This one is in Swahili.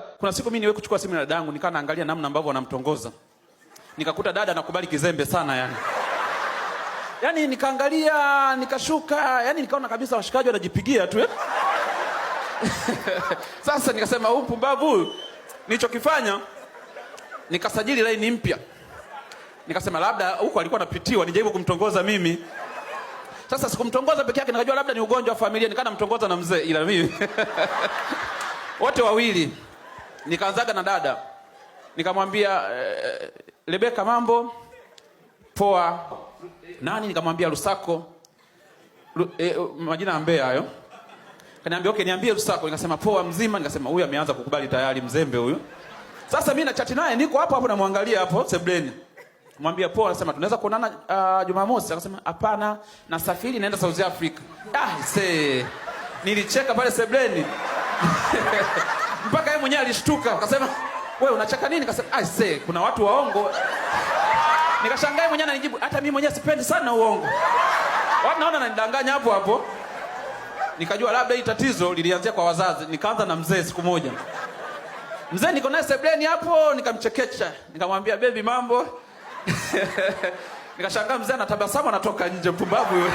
Kuna siku mimi niwe kuchukua simu ya dadangu, nikaa naangalia namna ambavyo wanamtongoza. Nikakuta dada anakubali kizembe sana yani. Yaani nikaangalia, nikashuka, yani nikaona kabisa washikaji wanajipigia tu. Sasa nikasema huyu mpumbavu nilichokifanya nikasajili line mpya. Nikasema labda huko alikuwa anapitiwa nijaribu kumtongoza mimi. Sasa sikumtongoza peke yake, nikajua labda ni ugonjwa wa familia, nikaanza mtongoza na mzee ila mimi. Wote wawili. Nikaanzaga na dada. Nikamwambia Rebeka mambo poa. Nani? Nikamwambia Lusako. Majina ya Mbeya hayo. Kaniambia okay, niambie Lusako. Nikasema poa mzima. Nikasema huyu ameanza kukubali tayari, mzembe huyu. Sasa mimi na chat naye, niko hapo namwangalia hapo sebleni. Mwambia poa, anasema tunaweza kuonana Jumamosi. Akasema hapana, nasafiri naenda South Africa. Nilicheka pale sebleni. Mpaka yeye mwenyewe alishtuka. Akasema wewe unacheka nini? Akasema kuna watu waongo. Nikashangaa mwenyewe ananijibu hata mimi mwenyewe sipendi sana uongo. Watu naona ananidanganya hapo hapo. Nikajua labda hii tatizo lilianzia kwa wazazi. Nikaanza na mzee siku moja. Mzee niko naye sebleni hapo, nikamchekecha. Nikamwambia baby mambo. Nikashangaa mzee anatabasamu anatoka nje, mpumbavu yule.